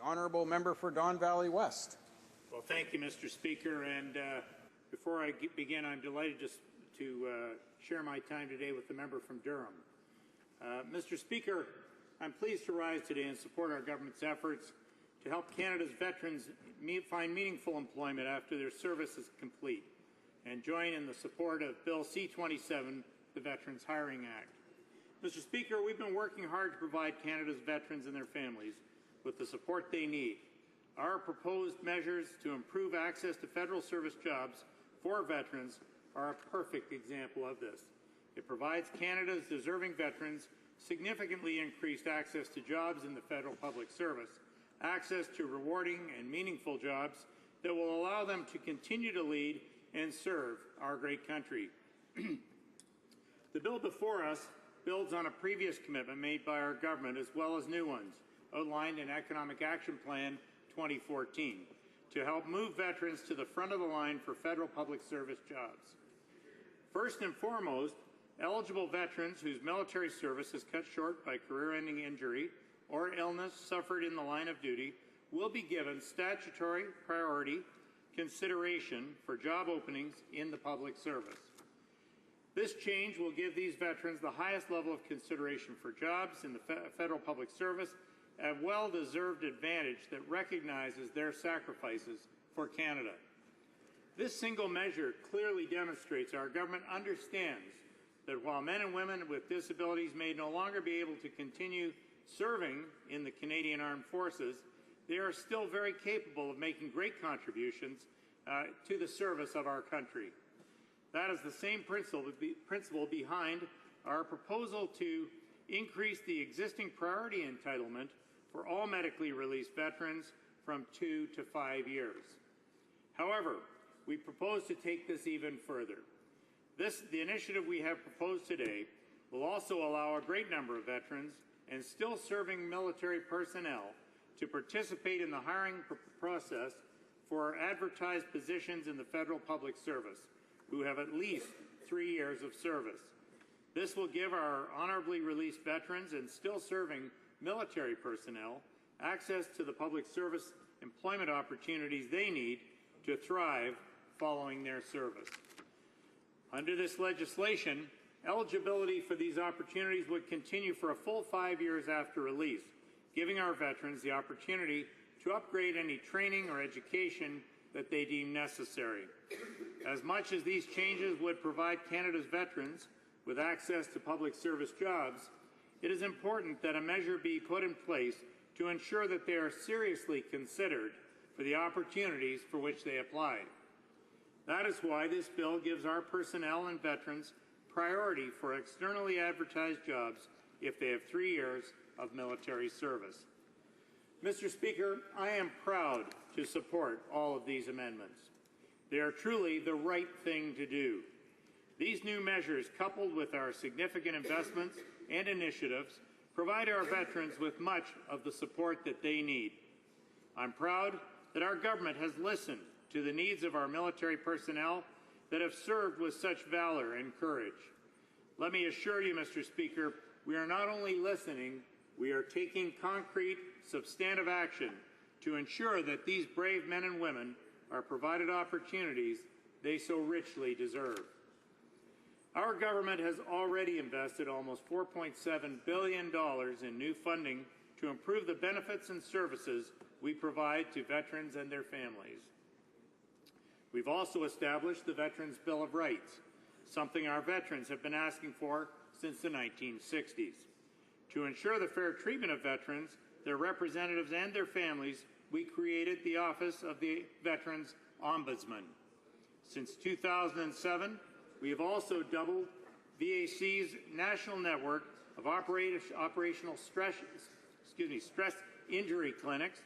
honourable member for Don Valley West. Well, thank you, Mr. Speaker. And before I begin, I'm delighted just to share my time today with the member from Durham. Mr. Speaker, I'm pleased to rise today and support our government's efforts to help Canada's veterans find meaningful employment after their service is complete, and join in the support of Bill C-27, the Veterans Hiring Act. Mr. Speaker, we've been working hard to provide Canada's veterans and their families with the support they need. Our proposed measures to improve access to federal service jobs for veterans are a perfect example of this. It provides Canada's deserving veterans significantly increased access to jobs in the federal public service, access to rewarding and meaningful jobs that will allow them to continue to lead and serve our great country. The bill before us builds on a previous commitment made by our government as well as new ones outlined in Economic Action Plan 2014 to help move veterans to the front of the line for federal public service jobs. First and foremost, eligible veterans whose military service is cut short by career-ending injury or illness suffered in the line of duty will be given statutory priority consideration for job openings in the public service. This change will give these veterans the highest level of consideration for jobs in the federal public service, a well-deserved advantage that recognizes their sacrifices for Canada. This single measure clearly demonstrates our government understands that while men and women with disabilities may no longer be able to continue serving in the Canadian Armed Forces, they are still very capable of making great contributions to the service of our country. That is the same principle behind our proposal to increase the existing priority entitlement for all medically released veterans from 2 to 5 years. However, we propose to take this even further. The initiative we have proposed today will also allow a great number of veterans and still serving military personnel to participate in the hiring process for advertised positions in the federal public service who have at least 3 years of service. This will give our honorably released veterans and still serving military personnel access to the public service employment opportunities they need to thrive following their service. Under this legislation, eligibility for these opportunities would continue for a full 5 years after release, giving our veterans the opportunity to upgrade any training or education that they deem necessary. As much as these changes would provide Canada's veterans with access to public service jobs, it is important that a measure be put in place to ensure that they are seriously considered for the opportunities for which they applied. That is why this bill gives our personnel and veterans priority for externally advertised jobs if they have 3 years of military service. Mr. Speaker, I am proud to support all of these amendments. They are truly the right thing to do. These new measures, coupled with our significant investments and initiatives, provide our veterans with much of the support that they need. I'm proud that our government has listened to the needs of our military personnel that have served with such valor and courage. Let me assure you, Mr. Speaker, we are not only listening, we are taking concrete, substantive action to ensure that these brave men and women are provided opportunities they so richly deserve. Our government has already invested almost $4.7 billion in new funding to improve the benefits and services we provide to veterans and their families. We've also established the Veterans Bill of Rights, something our veterans have been asking for since the 1960s. To ensure the fair treatment of veterans, their representatives and their families, we created the Office of the Veterans Ombudsman. Since 2007, we have also doubled VAC's national network of operational stress injury clinics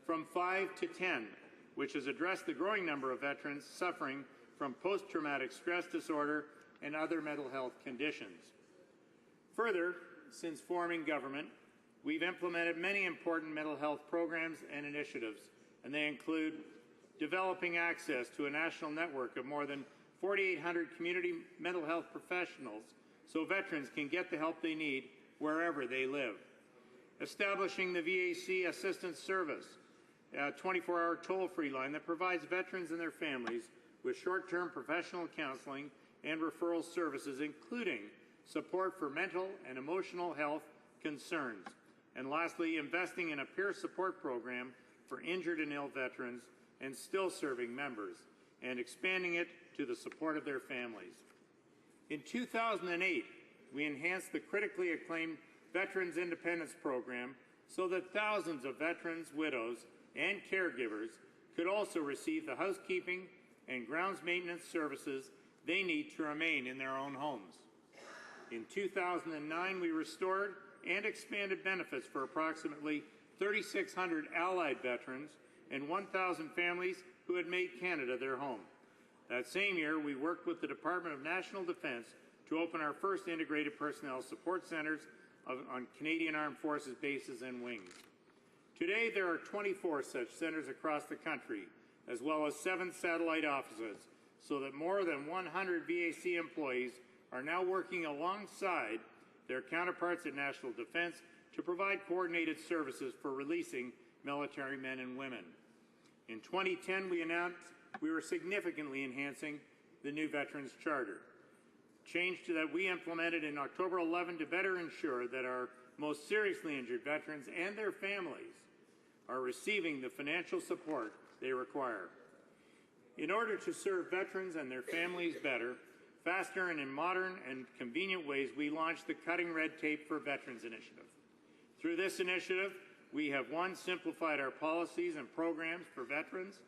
from 5 to 10, which has addressed the growing number of veterans suffering from post-traumatic stress disorder and other mental health conditions. Further, since forming government, we've implemented many important mental health programs and initiatives, and they include developing access to a national network of more than 4,800 community mental health professionals so veterans can get the help they need wherever they live, establishing the VAC Assistance Service 24-hour toll-free line that provides veterans and their families with short-term professional counseling and referral services, including support for mental and emotional health concerns. And lastly, investing in a peer support program for injured and ill veterans and still serving members, and expanding it to the support of their families. In 2008, we enhanced the critically acclaimed Veterans Independence Program so that thousands of veterans, widows, and caregivers could also receive the housekeeping and grounds maintenance services they need to remain in their own homes. In 2009, we restored and expanded benefits for approximately 3,600 Allied veterans and 1,000 families who had made Canada their home. That same year, we worked with the Department of National Defence to open our first integrated personnel support centres on Canadian Armed Forces bases and wings. Today, there are 24 such centres across the country, as well as 7 satellite offices, so that more than 100 VAC employees are now working alongside their counterparts at National Defence to provide coordinated services for releasing military men and women. In 2010, we announced we were significantly enhancing the new Veterans Charter, change that we implemented in October 11 to better ensure that our most seriously injured veterans and their families are receiving the financial support they require. In order to serve veterans and their families better, faster, and in modern and convenient ways, we launched the Cutting Red Tape for Veterans Initiative. Through this initiative, we have 1, simplified our policies and programs for veterans,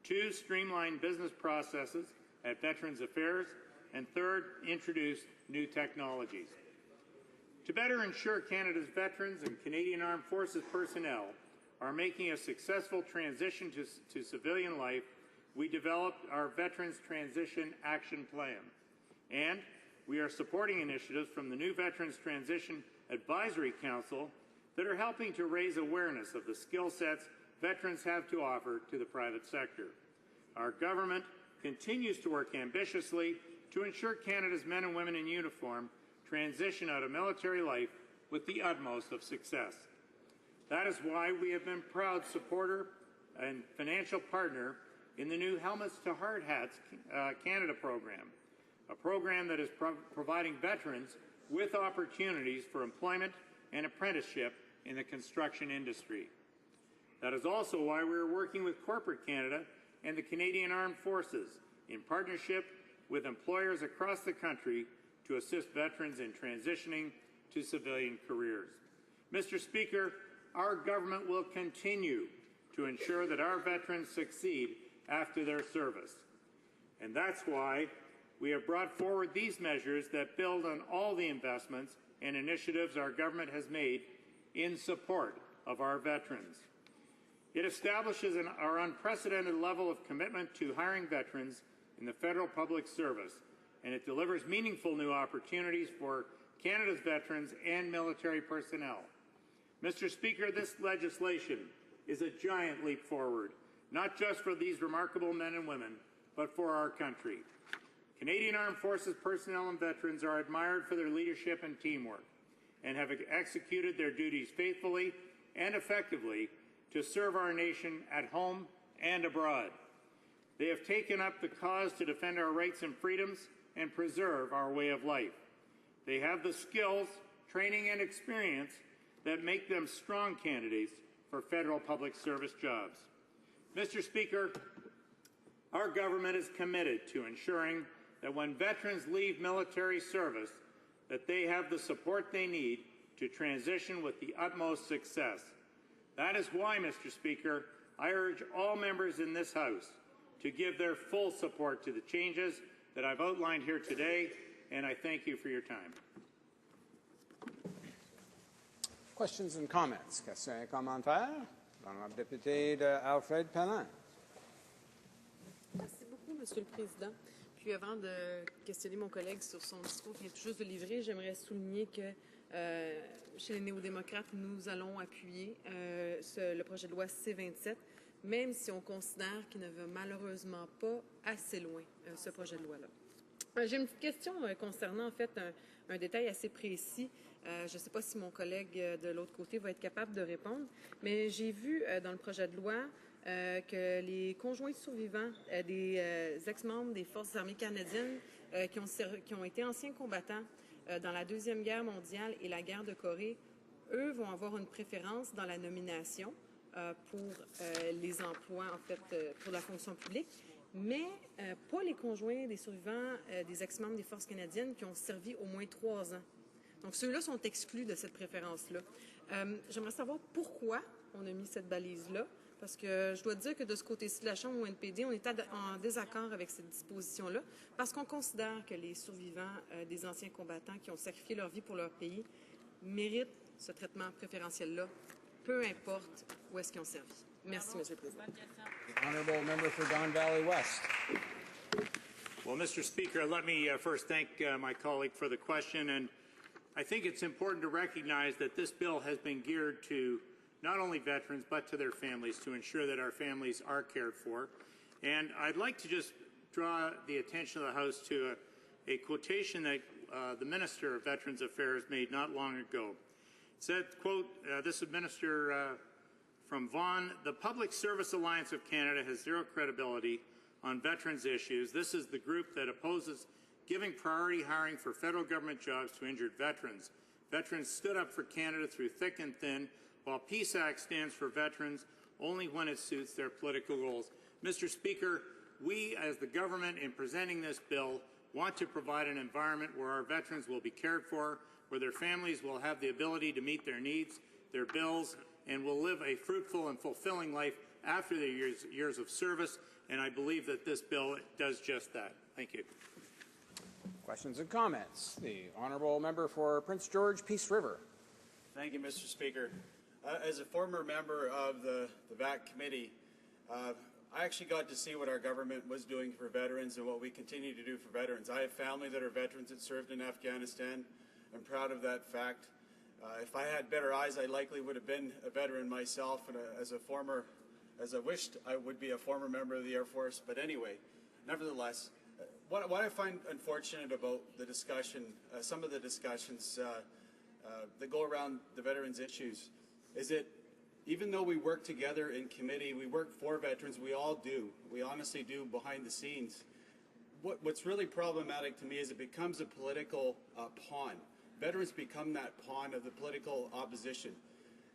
2, streamlined business processes at Veterans Affairs, and 3rd, introduced new technologies. To better ensure Canada's veterans and Canadian Armed Forces personnel are making a successful transition to civilian life, we developed our Veterans Transition Action Plan. And we are supporting initiatives from the new Veterans Transition Advisory Council that are helping to raise awareness of the skill sets veterans have to offer to the private sector. Our government continues to work ambitiously to ensure Canada's men and women in uniform transition out of military life with the utmost of success. That is why we have been proud supporter and financial partner in the new Helmets to Hard Hats Canada program, a program that is providing veterans with opportunities for employment and apprenticeship in the construction industry. That is also why we are working with Corporate Canada and the Canadian Armed Forces in partnership with employers across the country to assist veterans in transitioning to civilian careers. Mr. Speaker, our government will continue to ensure that our veterans succeed after their service. And that's why we have brought forward these measures that build on all the investments and initiatives our government has made in support of our veterans. It establishes our unprecedented level of commitment to hiring veterans in the federal public service, and it delivers meaningful new opportunities for Canada's veterans and military personnel. Mr. Speaker, this legislation is a giant leap forward, not just for these remarkable men and women, but for our country. Canadian Armed Forces personnel and veterans are admired for their leadership and teamwork, and have executed their duties faithfully and effectively to serve our nation at home and abroad. They have taken up the cause to defend our rights and freedoms and preserve our way of life. They have the skills, training, and experience that make them strong candidates for federal public service jobs. Mr. Speaker, our government is committed to ensuring that when veterans leave military service, that they have the support they need to transition with the utmost success. That is why, Mr. Speaker, I urge all members in this House to give their full support to the changes that I've outlined here today, and I thank you for your time. Questions and comments? Questions et commentaires? L'honorable député de Alfred Pelin. Merci beaucoup, Monsieur le Président. Puis avant de questionner mon collègue sur son discours qui vient tout juste de livrer, j'aimerais souligner que chez les néo-démocrates, nous allons appuyer le projet de loi C-27, même si on considère qu'il ne va malheureusement pas assez loin, ce projet de loi-là. J'ai une petite question concernant en fait un détail assez précis. Je ne sais pas si mon collègue de l'autre côté va être capable de répondre, mais j'ai vu dans le projet de loi que les conjoints survivants des ex-membres des Forces armées canadiennes qui ont été anciens combattants dans la Deuxième Guerre mondiale et la guerre de Corée, eux vont avoir une préférence dans la nomination pour les emplois, en fait, pour la fonction publique, mais pas les conjoints des survivants des ex-membres des Forces canadiennes qui ont servi au moins 3 ans. Donc, ceux-là sont exclus de cette préférence-là. J'aimerais savoir pourquoi on a mis cette balise-là, parce que je dois dire que de ce côté-ci de la Chambre au NPD, on est en désaccord avec cette disposition-là, parce qu'on considère que les survivants des anciens combattants qui ont sacrifié leur vie pour leur pays méritent ce traitement préférentiel-là, peu importe où est-ce qu'ils ont servi. Merci, M. le Président. The honourable member for Don Valley West. Well, Mr. Speaker, let me first thank my colleague for the question. And I think it's important to recognize that this bill has been geared to not only veterans, but to their families, to ensure that our families are cared for. And I'd like to just draw the attention of the House to a quotation that the Minister of Veterans Affairs made not long ago. It said, quote, this is Minister from Vaughan, the Public Service Alliance of Canada has zero credibility on veterans issues. This is the group that opposes giving priority hiring for federal government jobs to injured veterans. Veterans stood up for Canada through thick and thin, while Peace Act stands for veterans only when it suits their political goals. Mr. Speaker, we as the government in presenting this bill want to provide an environment where our veterans will be cared for, where their families will have the ability to meet their needs, their bills, and will live a fruitful and fulfilling life after their years of service. And I believe that this bill does just that. Thank you. Questions and comments? The honourable member for Prince George, Peace River. Thank you, Mr. Speaker. As a former member of the VAC committee, I actually got to see what our government was doing for veterans and what we continue to do for veterans. I have family that are veterans that served in Afghanistan. I'm proud of that fact. If I had better eyes, I likely would have been a veteran myself, and as I wished I would be a former member of the Air Force. But anyway, nevertheless, what I find unfortunate about the discussion, some of the discussions that go around the veterans' issues, is that even though we work together in committee, we work for veterans, we all do. We honestly do behind the scenes. What's really problematic to me is it becomes a political pawn. Veterans become that pawn of the political opposition.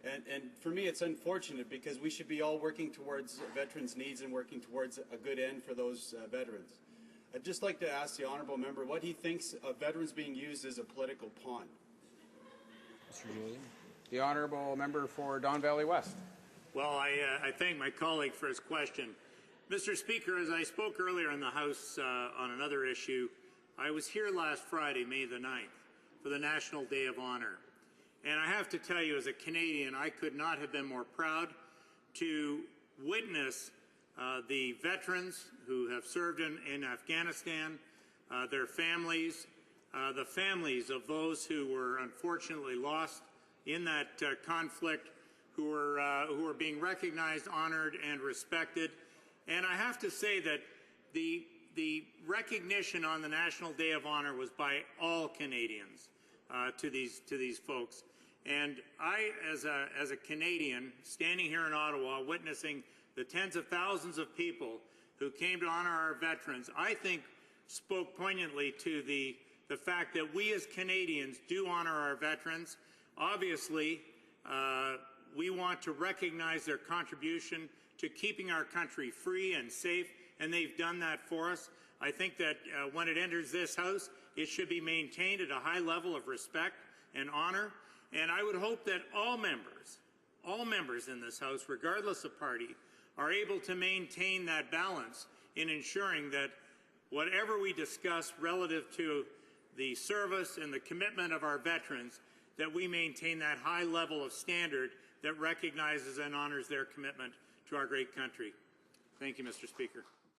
And for me, it's unfortunate because we should be all working towards veterans' needs and working towards a good end for those veterans. I'd just like to ask the honourable member what he thinks of veterans being used as a political pawn. Mr. Julian. The honourable member for Don Valley West. Well, I thank my colleague for his question. Mr. Speaker, as I spoke earlier in the House on another issue, I was here last Friday, May the 9th, for the National Day of Honour. And I have to tell you, as a Canadian, I could not have been more proud to witness the veterans who have served in Afghanistan, their families, the families of those who were unfortunately lost in that conflict, who are being recognized, honored, and respected. And I have to say that the recognition on the National Day of Honor was by all Canadians to these folks. And I, as a Canadian, standing here in Ottawa, witnessing the tens of thousands of people who came to honor our veterans, I think spoke poignantly to the fact that we as Canadians do honor our veterans. Obviously, we want to recognize their contribution to keeping our country free and safe, and they've done that for us. I think that when it enters this House, it should be maintained at a high level of respect and honor. And I would hope that all members in this House, regardless of party, are able to maintain that balance in ensuring that whatever we discuss relative to the service and the commitment of our veterans, that we maintain that high level of standard that recognizes and honors their commitment to our great country. Thank you, Mr. Speaker.